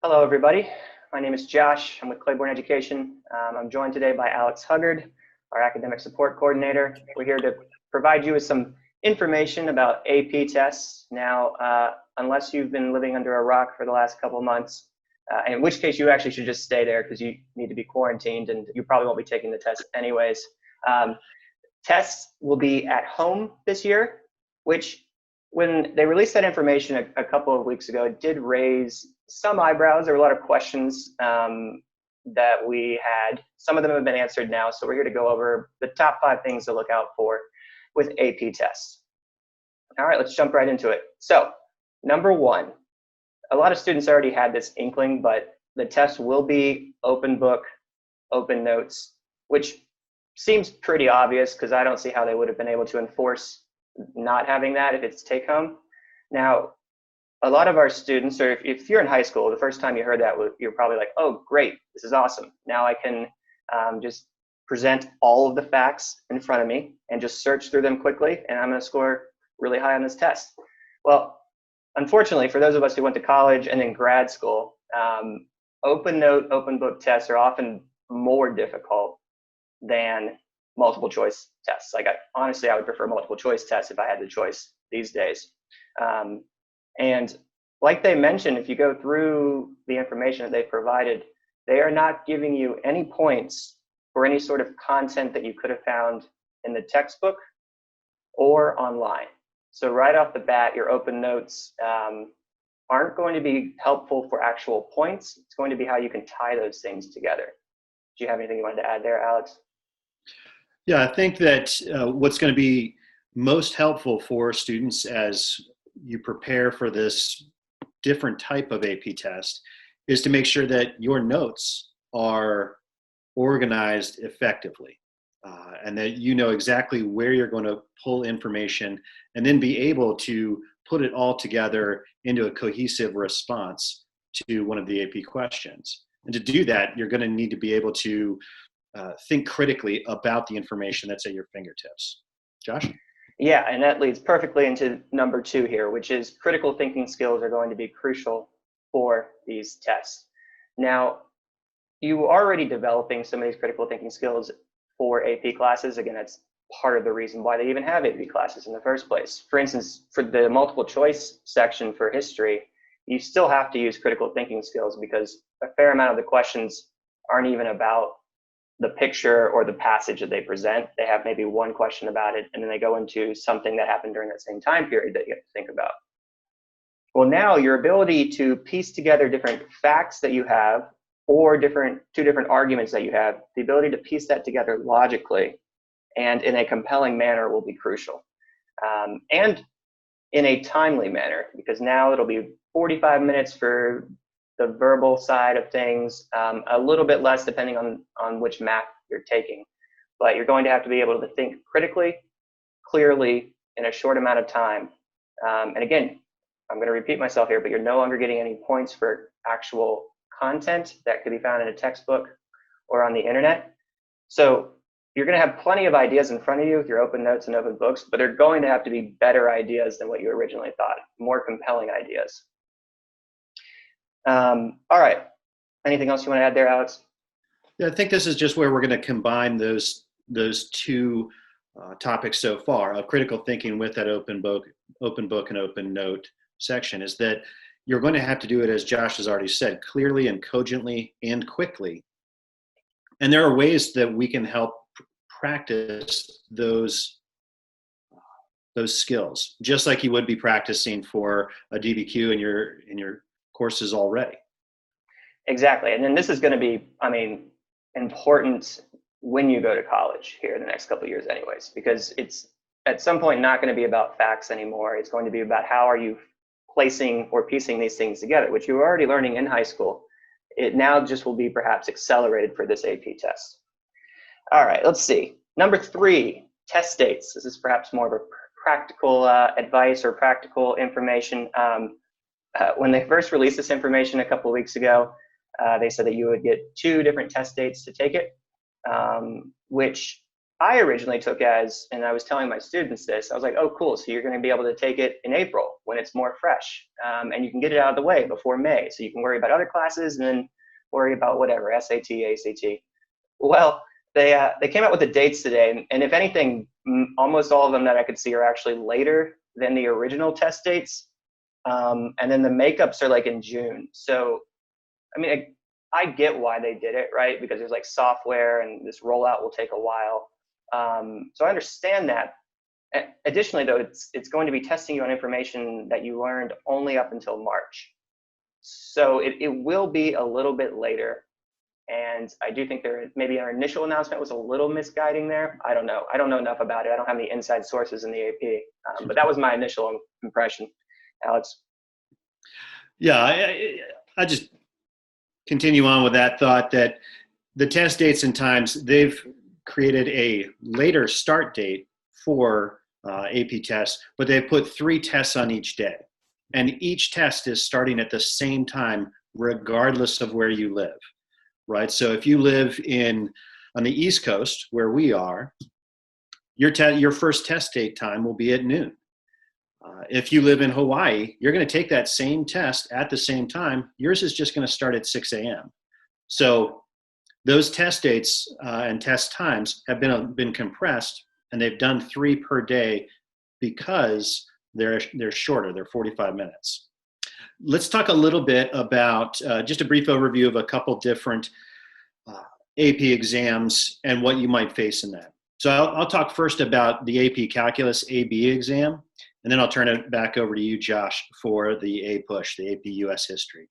Hello, everybody. My name is Josh. I'm with Clayborne Education. I'm joined today by Alex Huggard, our academic support coordinator. We're here to provide you with some information about AP tests. Now, unless you've been living under a rock for the last couple of months, in which case you actually should just stay there because you need to be quarantined and you probably won't be taking the test anyways. Tests will be at home this year, which when they released that information a couple of weeks ago, it did raise some eyebrows. There were a lot of questions that we had. Some of them have been answered now, so we're here to go over the top 5 things to look out for with AP tests. All right, let's jump right into it. So, number 1, a lot of students already had this inkling, but the test will be open book, open notes, which seems pretty obvious because I don't see how they would have been able to enforce not having that if it's take home. Now, a lot of our students, or if you're in high school, the first time you heard that, you're probably like, oh, great, this is awesome. Now I can just present all of the facts in front of me and just search through them quickly, and I'm going to score really high on this test. Well, unfortunately, for those of us who went to college and in grad school, open note, open book tests are often more difficult than multiple choice tests. Honestly, I would prefer multiple choice tests if I had the choice these days. And like they mentioned, if you go through the information that they provided, they are not giving you any points for any sort of content that you could have found in the textbook or online. So right off the bat, your open notes aren't going to be helpful for actual points. It's going to be how you can tie those things together. Do you have anything you wanted to add there, Alex? Yeah, I think that what's going to be most helpful for students as you prepare for this different type of AP test is to make sure that your notes are organized effectively and that you know exactly where you're going to pull information and then be able to put it all together into a cohesive response to one of the AP questions. And to do that, you're going to need to be able to think critically about the information that's at your fingertips. Josh? Yeah, and that leads perfectly into number 2 here, which is critical thinking skills are going to be crucial for these tests. Now, you are already developing some of these critical thinking skills for AP classes. Again, that's part of the reason why they even have AP classes in the first place. For instance, for the multiple choice section for history, you still have to use critical thinking skills because a fair amount of the questions aren't even about the picture or the passage that they present. They have maybe one question about it, and then they go into something that happened during that same time period that you have to think about. Well, now your ability to piece together different facts that you have or two different arguments that you have, the ability to piece that together logically and in a compelling manner will be crucial. And in a timely manner, because now it'll be 45 minutes for the verbal side of things, a little bit less depending on which math you're taking. But you're going to have to be able to think critically, clearly, in a short amount of time. And again, I'm going to repeat myself here, but you're no longer getting any points for actual content that could be found in a textbook or on the internet. So you're going to have plenty of ideas in front of you with your open notes and open books, but they're going to have to be better ideas than what you originally thought, more compelling ideas. All right. Anything else you want to add there, Alex? Yeah, I think this is just where we're going to combine those two topics so far of critical thinking with that open book and open note section, is that you're going to have to do it, as Josh has already said, clearly and cogently and quickly. And there are ways that we can help practice those skills, just like you would be practicing for a DBQ in your courses already. Exactly. And then this is going to be, important when you go to college here in the next couple of years anyways, because it's at some point not going to be about facts anymore. It's going to be about how are you placing or piecing these things together, which you were already learning in high school. It now just will be perhaps accelerated for this AP test. All right, let's see. Number 3, test dates. This is perhaps more of a practical advice or practical information. When they first released this information a couple of weeks ago, they said that you would get 2 different test dates to take it, which I originally took as, and I was telling my students this, I was like, oh, cool. So you're going to be able to take it in April when it's more fresh. And you can get it out of the way before May. So you can worry about other classes and then worry about whatever, SAT, ACT. Well, they came out with the dates today. And if anything, almost all of them that I could see are actually later than the original test dates. And then the makeups are like in June. So, I mean, I get why they did it, right? Because there's like software and this rollout will take a while. So I understand that. Additionally, though, it's going to be testing you on information that you learned only up until March. So it will be a little bit later. And I do think maybe our initial announcement was a little misguiding there. I don't know. I don't know enough about it. I don't have any inside sources in the AP. But that was my initial impression. Alex? Yeah, I just continue on with that thought that the test dates and times, they've created a later start date for AP tests, but they've put 3 tests on each day. And each test is starting at the same time, regardless of where you live, right? So if you live on the East Coast, where we are, your first test date time will be at noon. If you live in Hawaii, you're going to take that same test at the same time. Yours is just going to start at 6 a.m. So those test dates and test times have been compressed, and they've done 3 per day because they're shorter. They're 45 minutes. Let's talk a little bit about just a brief overview of a couple different AP exams and what you might face in that. So I'll talk first about the AP Calculus AB exam, and then I'll turn it back over to you, Josh, for the APUSH, the AP US History.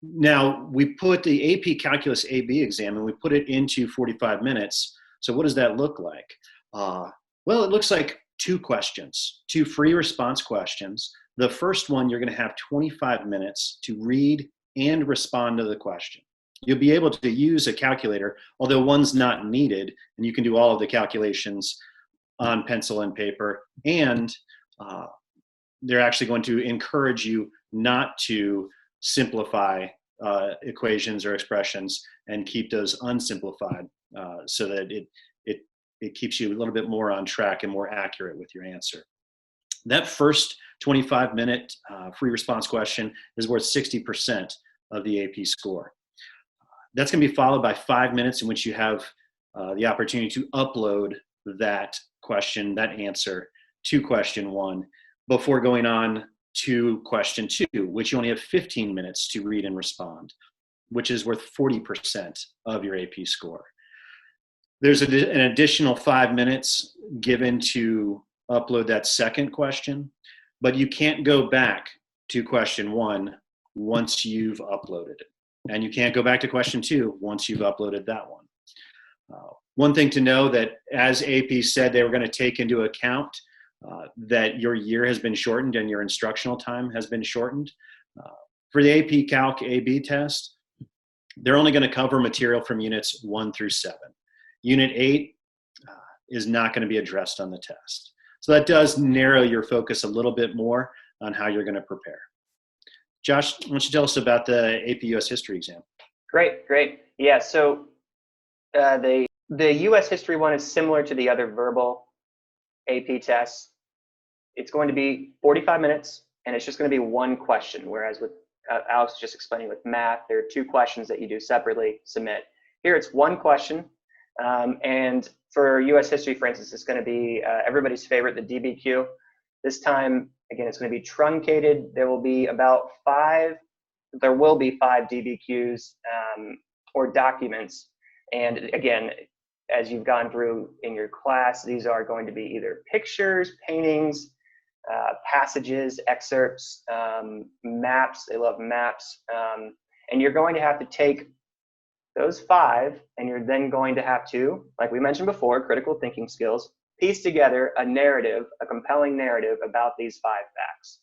Now, we put the AP Calculus AB exam, and we put it into 45 minutes. So what does that look like? Well, it looks like 2 questions, 2 free response questions. The first one, you're going to have 25 minutes to read and respond to the question. You'll be able to use a calculator, although one's not needed, and you can do all of the calculations on pencil and paper. And they're actually going to encourage you not to simplify equations or expressions and keep those unsimplified so that it keeps you a little bit more on track and more accurate with your answer. That first 25-minute free response question is worth 60% of the AP score. That's going to be followed by 5 minutes in which you have the opportunity to upload that question, that answer, to question 1 before going on to question 2, which you only have 15 minutes to read and respond, which is worth 40% of your AP score. There's an additional 5 minutes given to upload that second question, but you can't go back to question 1 once you've uploaded it. And you can't go back to question 2 once you've uploaded that one. One thing to know that as AP said, they were going to take into account that your year has been shortened and your instructional time has been shortened. For the AP Calc AB test, they're only going to cover material from units 1 through 7. Unit 8 is not going to be addressed on the test. So that does narrow your focus a little bit more on how you're going to prepare. Josh, why don't you tell us about the AP US History exam? Great. Yeah, so the US History one is similar to the other verbal AP tests. It's going to be 45 minutes, and it's just going to be 1 question, whereas with Alex was just explaining with math, there are 2 questions that you do separately submit. Here it's 1 question, and for US History, for instance, it's going to be everybody's favorite, the DBQ. This time, again, it's going to be truncated. There will be 5 DBQs or documents. And again, as you've gone through in your class, these are going to be either pictures, paintings, passages, excerpts, maps. They love maps. And you're going to have to take those 5, and you're then going to have to, like we mentioned before, critical thinking skills, piece together a narrative, a compelling narrative about these 5 facts.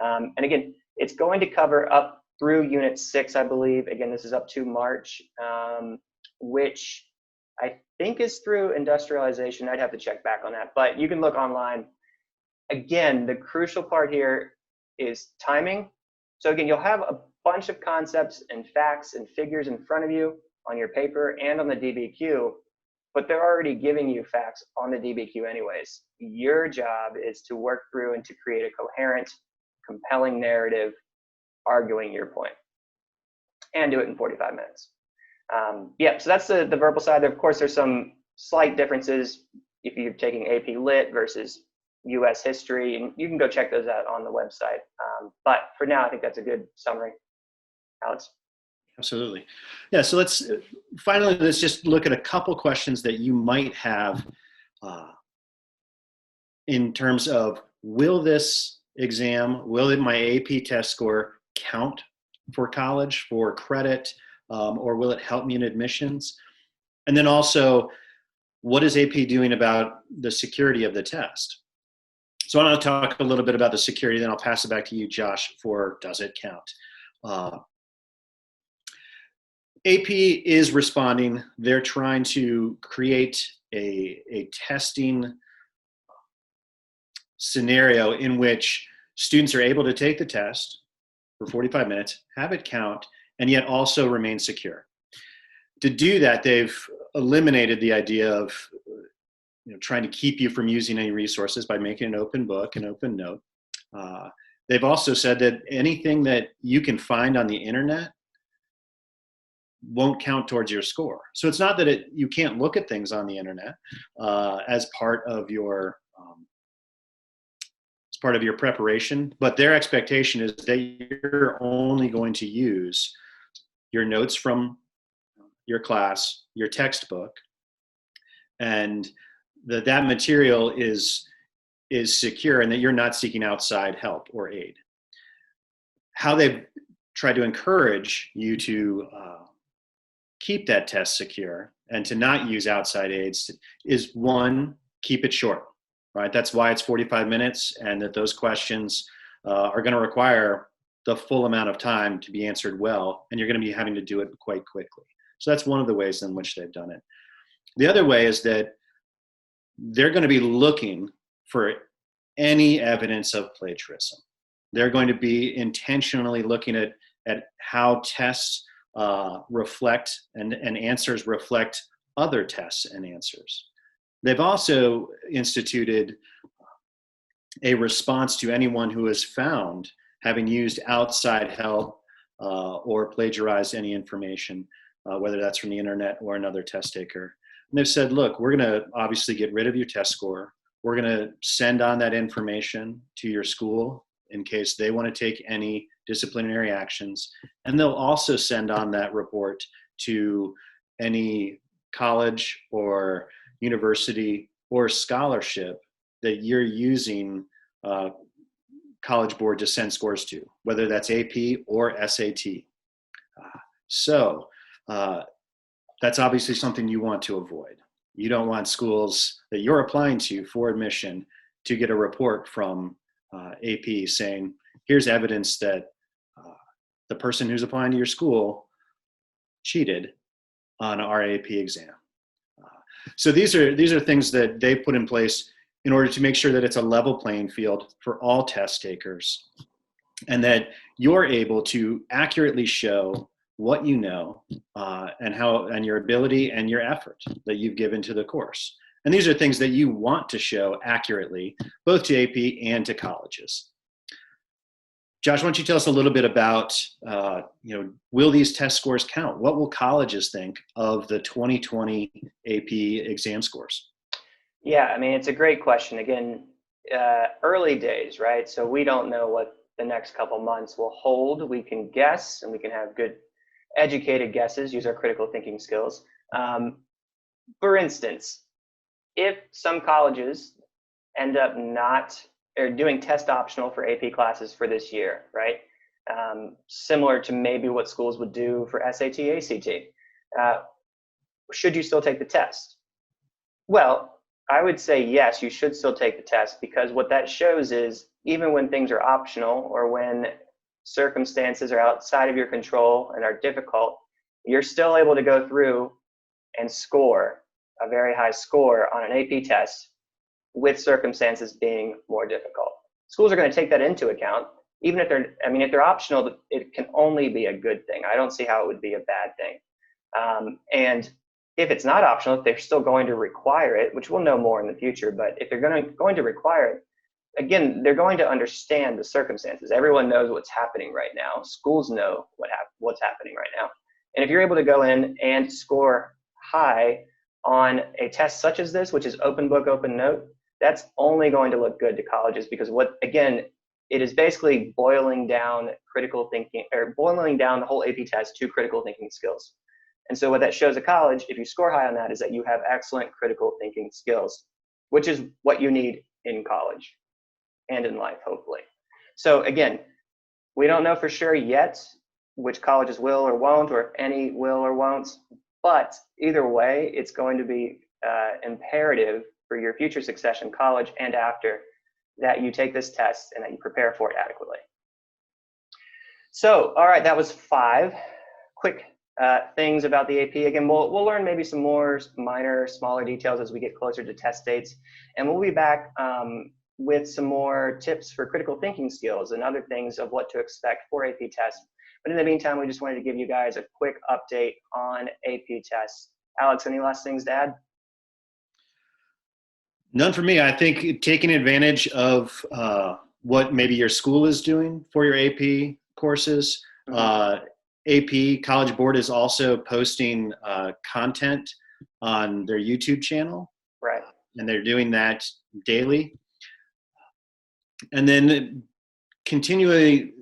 And again, it's going to cover up through Unit 6, I believe. Again, this is up to March, which I think is through industrialization. I'd have to check back on that, but you can look online. Again, the crucial part here is timing. So again, you'll have a bunch of concepts and facts and figures in front of you on your paper and on the DBQ, but they're already giving you facts on the DBQ anyways. Your job is to work through and to create a coherent, compelling narrative arguing your point, and do it in 45 minutes. Yeah, so that's the verbal side. Of course, there's some slight differences if you're taking AP Lit versus US history, and you can go check those out on the website. But for now, I think that's a good summary. Alex? Absolutely. Yeah, so let's just look at a couple questions that you might have in terms of, will this exam, will my AP test score count for college, for credit, or will it help me in admissions? And then also, what is AP doing about the security of the test? So I want to talk a little bit about the security, then I'll pass it back to you, Josh, for does it count? AP is responding. They're trying to create a testing scenario in which students are able to take the test for 45 minutes, have it count, and yet also remain secure. To do that, they've eliminated the idea of trying to keep you from using any resources by making an open book, an open note. They've also said that anything that you can find on the internet won't count towards your score. So it's not that you can't look at things on the internet as part of your preparation, but their expectation is that you're only going to use your notes from your class, your textbook, and that material is secure, and that you're not seeking outside help or aid. How they've tried to encourage you to keep that test secure and to not use outside aids is, one, keep it short, right? That's why it's 45 minutes, and that those questions are going to require the full amount of time to be answered well, and you're going to be having to do it quite quickly. So that's one of the ways in which they've done it. The other way is that they're going to be looking for any evidence of plagiarism. They're going to be intentionally looking at how tests reflect and answers reflect other tests and answers. They've also instituted a response to anyone who is found having used outside help or plagiarized any information, whether that's from the internet or another test taker. And they've said, look, we're going to obviously get rid of your test score. We're going to send on that information to your school in case they want to take any disciplinary actions. And they'll also send on that report to any college or university or scholarship that you're using College Board to send scores to, whether that's AP or SAT. So that's obviously something you want to avoid. You don't want schools that you're applying to for admission to get a report from AP saying, here's evidence that the person who's applying to your school cheated on our AP exam. So these are things that they put in place in order to make sure that it's a level playing field for all test takers, and that you're able to accurately show what you know and your ability and your effort that you've given to the course. And these are things that you want to show accurately, both to AP and to colleges. Josh, why don't you tell us a little bit about, will these test scores count? What will colleges think of the 2020 AP exam scores? Yeah, I mean, it's a great question. Again, early days, right? So we don't know what the next couple months will hold. We can guess, and we can have good educated guesses, use our critical thinking skills. For instance, if some colleges end up doing test optional for AP classes for this year, right? Similar to maybe what schools would do for SAT, ACT. Should you still take the test? Well, I would say yes, you should still take the test, because what that shows is even when things are optional or when circumstances are outside of your control and are difficult, you're still able to go through and score a very high score on an AP test with circumstances being more difficult. Schools are going to take that into account. Even if they're optional, it can only be a good thing. I don't see how it would be a bad thing. And if it's not optional, if they're still going to require it, which we'll know more in the future, but if they're going to require it, again, they're going to understand the circumstances. Everyone knows what's happening right now. Schools know what's happening right now. And if you're able to go in and score high on a test such as this, which is open book, open note, that's only going to look good to colleges, because it is basically boiling down critical thinking, or boiling down the whole AP test to critical thinking skills. And so what that shows a college, if you score high on that, is that you have excellent critical thinking skills, which is what you need in college and in life, hopefully. So again, we don't know for sure yet which colleges will or won't, or if any will or won't, but either way, it's going to be imperative for your future success in college and after that you take this test and that you prepare for it adequately. So, all right, that was 5 quick things about the AP. Again, we'll learn maybe some more minor, smaller details as we get closer to test dates, and we'll be back with some more tips for critical thinking skills and other things of what to expect for AP tests. But in the meantime, we just wanted to give you guys a quick update on AP tests. Alex, any last things to add? None for me. I think taking advantage of what maybe your school is doing for your AP courses. AP College Board is also posting content on their YouTube channel. Right. And they're doing that daily. And then continually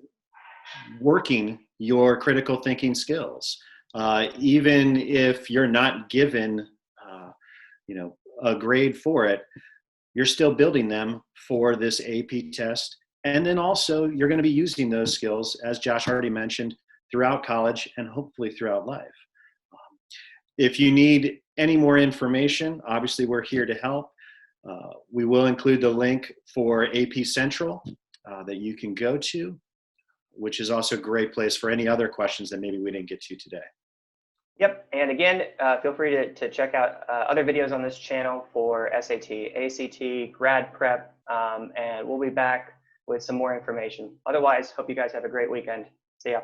working your critical thinking skills. Even if you're not given, a grade for it, you're still building them for this AP test. And then also you're going to be using those skills, as Josh already mentioned, throughout college and hopefully throughout life. If you need any more information, obviously we're here to help. We will include the link for AP Central that you can go to, which is also a great place for any other questions that maybe we didn't get to today. Yep, and again, feel free to check out other videos on this channel for SAT, ACT, grad prep, and we'll be back with some more information. Otherwise, hope you guys have a great weekend. See ya.